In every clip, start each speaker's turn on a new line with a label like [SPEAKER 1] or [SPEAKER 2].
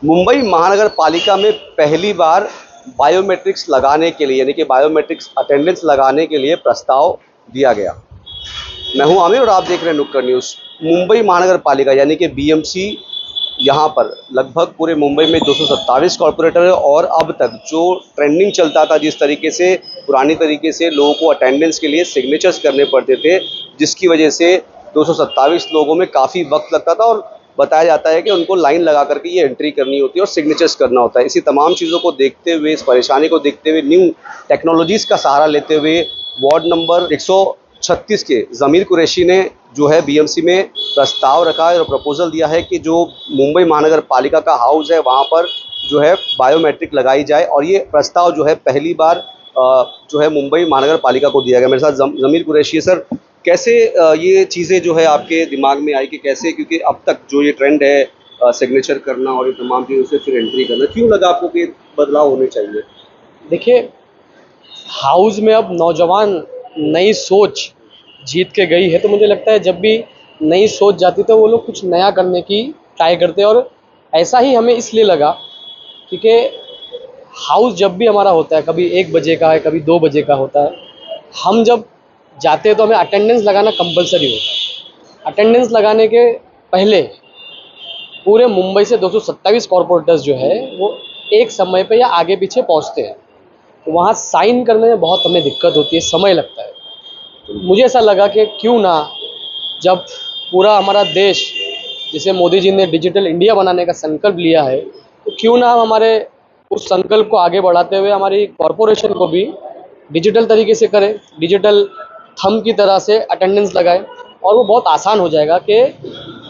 [SPEAKER 1] मुंबई महानगर पालिका में पहली बार बायोमेट्रिक्स लगाने के लिए यानी कि बायोमेट्रिक्स अटेंडेंस लगाने के लिए प्रस्ताव दिया गया। मैं हूं आमिर और आप देख रहे हैं नुक्कड़ न्यूज़। मुंबई महानगर पालिका यानी कि बीएमसी, यहाँ पर लगभग पूरे मुंबई में 227 कॉरपोरेटर है और अब तक जो ट्रेंडिंग चलता था, जिस तरीके से पुरानी तरीके से लोगों को अटेंडेंस के लिए सिग्नेचर्स करने पड़ते थे, जिसकी वजह से 227 लोगों में काफ़ी वक्त लगता था और बताया जाता है कि उनको लाइन लगा करके ये एंट्री करनी होती है और सिग्नेचर्स करना होता है। इसी तमाम चीज़ों को देखते हुए, इस परेशानी को देखते हुए, न्यू टेक्नोलॉजीज़ का सहारा लेते हुए वार्ड नंबर 136 के ज़मीर कुरैशी ने जो है बीएमसी में प्रस्ताव रखा है और प्रपोजल दिया है कि जो मुंबई महानगर पालिका का हाउस है वहाँ पर जो है बायोमेट्रिक लगाई जाए। और ये प्रस्ताव जो है पहली बार जो है मुंबई महानगर पालिका को दिया गया। मेरे साथ ज़मीर कुरैशी है। सर, कैसे ये चीज़ें जो है आपके दिमाग में आई कि कैसे, क्योंकि अब तक जो ये ट्रेंड है सिग्नेचर करना और ये तमाम चीज़ों से फिर एंट्री करना, क्यों लगा आपको कि बदलाव होने चाहिए?
[SPEAKER 2] देखिए, हाउस में अब नौजवान नई सोच जीत के गई है, तो मुझे लगता है जब भी नई सोच जाती तो वो लोग कुछ नया करने की ट्राई करते हैं। और ऐसा ही हमें इसलिए लगा क्योंकि हाउस जब भी हमारा होता है, कभी 1 बजे का है, कभी 2 बजे का होता है, हम जब जाते हैं तो हमें अटेंडेंस लगाना कंपलसरी होता है। अटेंडेंस लगाने के पहले पूरे मुंबई से 227 कॉरपोरेटर्स जो है वो एक समय पे या आगे पीछे पहुंचते हैं, तो वहाँ साइन करने में बहुत हमें दिक्कत होती है, समय लगता है। तो मुझे ऐसा लगा कि क्यों ना, जब पूरा हमारा देश, जैसे मोदी जी ने डिजिटल इंडिया बनाने का संकल्प लिया है, तो क्यों ना हम हमारे उस संकल्प को आगे बढ़ाते हुए हमारी कॉरपोरेशन को भी डिजिटल तरीके से करें, डिजिटल थंब की तरह से अटेंडेंस लगाएं। और वो बहुत आसान हो जाएगा कि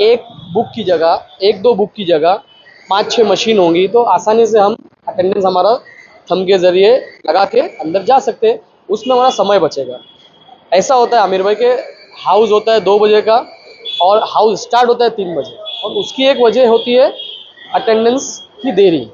[SPEAKER 2] एक बुक की जगह, 1-2 बुक की जगह 5-6 मशीन होंगी, तो आसानी से हम अटेंडेंस हमारा थंब के ज़रिए लगा के अंदर जा सकते हैं। उसमें हमारा समय बचेगा। ऐसा होता है आमिर भाई कि हाउस होता है 2 बजे का और हाउस स्टार्ट होता है 3 बजे, और उसकी एक वजह होती है अटेंडेंस की देरी।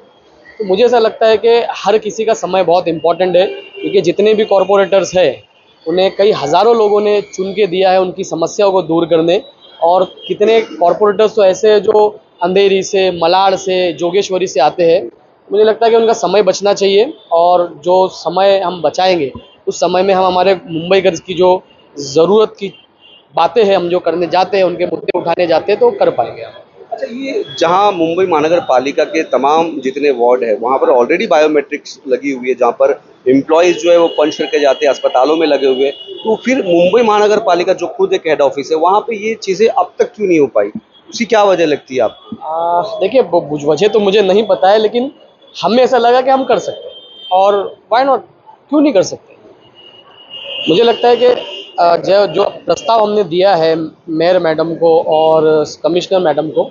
[SPEAKER 2] तो मुझे ऐसा लगता है कि हर किसी का समय बहुत इम्पोर्टेंट है, क्योंकि जितने भी कॉरपोरेटर्स हैं उन्हें कई हज़ारों लोगों ने चुन के दिया है उनकी समस्याओं को दूर करने। और कितने कॉरपोरेटर्स तो ऐसे हैं जो अंधेरी से, मलाड से, जोगेश्वरी से आते हैं। मुझे लगता है कि उनका समय बचना चाहिए, और जो समय हम बचाएंगे उस समय में हम हमारे मुंबईगर्स की जो ज़रूरत की बातें हैं, हम जो करने जाते हैं, उनके मुद्दे उठाने जाते हैं, तो कर पाएंगे हम।
[SPEAKER 1] अच्छा, ये जहाँ मुंबई महानगर पालिका के तमाम जितने वार्ड है वहाँ पर ऑलरेडी बायोमेट्रिक्स लगी हुई है, जहाँ पर एम्प्लॉयज़ जो है वो पंच करके जाते हैं, अस्पतालों में लगे हुए हैं, तो फिर मुंबई महानगर पालिका जो खुद एक हेड ऑफिस है वहाँ पे ये चीज़ें अब तक क्यों नहीं हो पाई? उसकी क्या वजह लगती है आपको?
[SPEAKER 2] देखिए, वजह तो मुझे नहीं पता है, लेकिन हमें ऐसा लगा कि हम कर सकते हैं, और व्हाई नॉट, क्यों नहीं कर सकते। मुझे लगता है कि जो जो प्रस्ताव हमने दिया है मेयर मैडम को और कमिश्नर मैडम को,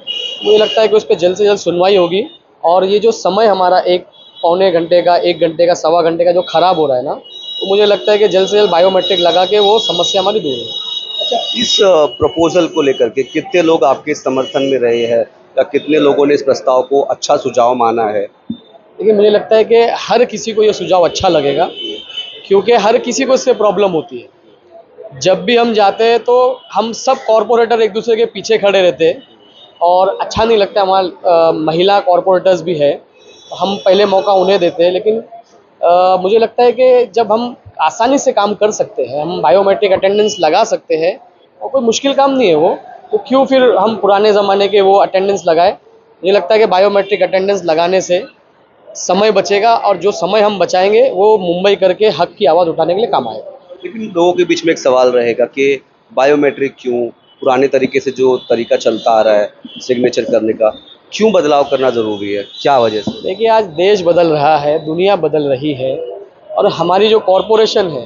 [SPEAKER 2] मुझे लगता है कि उस पर जल्द से जल्द सुनवाई होगी। और ये जो समय हमारा 1 पौने घंटे का, 1 घंटे का, सवा घंटे का जो ख़राब हो रहा है ना, तो मुझे लगता है कि जल्द से जल्द बायोमेट्रिक लगा के वो समस्या हमारी दूर हो।
[SPEAKER 1] अच्छा, इस प्रपोजल को लेकर के कितने लोग आपके समर्थन में रहे हैं या कितने लोगों ने इस प्रस्ताव को अच्छा सुझाव माना है?
[SPEAKER 2] देखिए, मुझे लगता है कि हर किसी को ये सुझाव अच्छा लगेगा, क्योंकि हर किसी को इससे प्रॉब्लम होती है। जब भी हम जाते हैं तो हम सब कॉरपोरेटर एक दूसरे के पीछे खड़े रहते हैं, और अच्छा नहीं लगता। हमारा महिला कॉरपोरेटर्स भी है, तो हम पहले मौका उन्हें देते हैं। लेकिन मुझे लगता है कि जब हम आसानी से काम कर सकते हैं, हम बायोमेट्रिक अटेंडेंस लगा सकते हैं, और कोई मुश्किल काम नहीं है वो, तो क्यों फिर हम पुराने ज़माने के वो अटेंडेंस लगाए। मुझे लगता है कि बायोमेट्रिक अटेंडेंस लगाने से समय बचेगा, और जो समय हम बचाएंगे वो मुंबई करके हक की आवाज़ उठाने के लिए काम आएगा।
[SPEAKER 1] लेकिन लोगों के बीच में एक सवाल रहेगा कि बायोमेट्रिक क्यों, पुराने तरीके से जो तरीका चलता आ रहा है सिग्नेचर करने का, क्यों बदलाव करना ज़रूरी है? क्या वजह से?
[SPEAKER 2] देखिए, आज देश बदल रहा है, दुनिया बदल रही है, और हमारी जो कॉरपोरेशन है,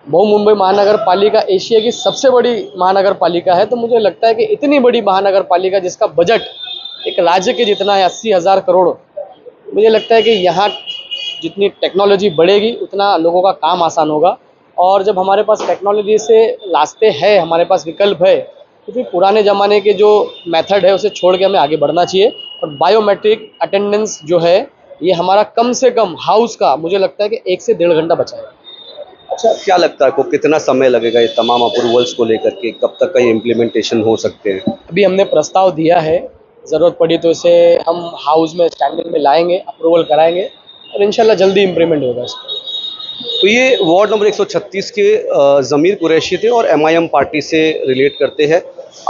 [SPEAKER 2] वो मुंबई महानगर पालिका एशिया की सबसे बड़ी महानगर पालिका है। तो मुझे लगता है कि इतनी बड़ी महानगर पालिका जिसका बजट एक राज्य के जितना है, 80,000 करोड़, मुझे लगता है कि यहाँ जितनी टेक्नोलॉजी बढ़ेगी उतना लोगों का काम आसान होगा। और जब हमारे पास टेक्नोलॉजी से रास्ते है, हमारे पास विकल्प है, तो फिर पुराने ज़माने के जो मेथड है उसे छोड़ के हमें आगे बढ़ना चाहिए। और बायोमेट्रिक अटेंडेंस जो है, ये हमारा कम से कम हाउस का, मुझे लगता है कि 1 से 1.5 घंटा बचाएगा।
[SPEAKER 1] अच्छा, क्या लगता है आपको कितना समय लगेगा ये तमाम अप्रूवल्स को लेकर के? कब तक का ये इम्प्लीमेंटेशन हो सकते हैं?
[SPEAKER 2] अभी हमने प्रस्ताव दिया है, ज़रूरत पड़ी तो इसे हम हाउस में स्टैंडिंग में लाएंगे, अप्रूवल कराएंगे और इंशाल्लाह जल्दी इम्प्लीमेंट होगा इसका।
[SPEAKER 1] तो ये वार्ड नंबर 136 के ज़मीर कुरैशी थे और एमआईएम पार्टी से रिलेट करते हैं।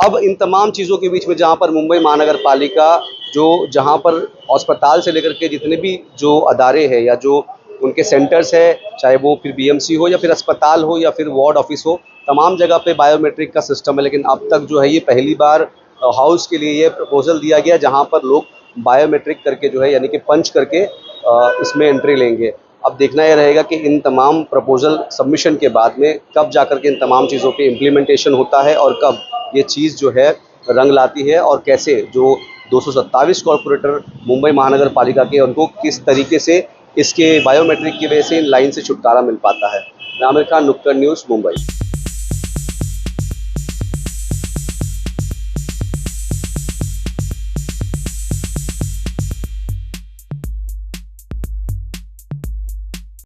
[SPEAKER 1] अब इन तमाम चीज़ों के बीच में जहाँ पर मुंबई महानगर पालिका जहाँ पर अस्पताल से लेकर के जितने भी जो अदारे हैं या जो उनके सेंटर्स है, चाहे वो फिर बीएमसी हो या फिर अस्पताल हो या फिर वार्ड ऑफिस हो, तमाम जगह पे बायोमेट्रिक का सिस्टम है। लेकिन अब तक जो है ये पहली बार हाउस के लिए ये प्रपोजल दिया गया जहाँ पर लोग बायोमेट्रिक करके जो है यानी कि पंच करके इसमें एंट्री लेंगे। अब देखना यह रहेगा कि इन तमाम प्रपोजल सबमिशन के बाद में कब जाकर के इन तमाम चीज़ों पे इम्प्लीमेंटेशन होता है और कब ये चीज़ जो है रंग लाती है और कैसे जो 227 कॉर्पोरेटर मुंबई महानगर पालिका के उनको किस तरीके से इसके बायोमेट्रिक की वजह से इन लाइन से छुटकारा मिल पाता है। आमिर खान, नुक्कड़ न्यूज़, मुंबई।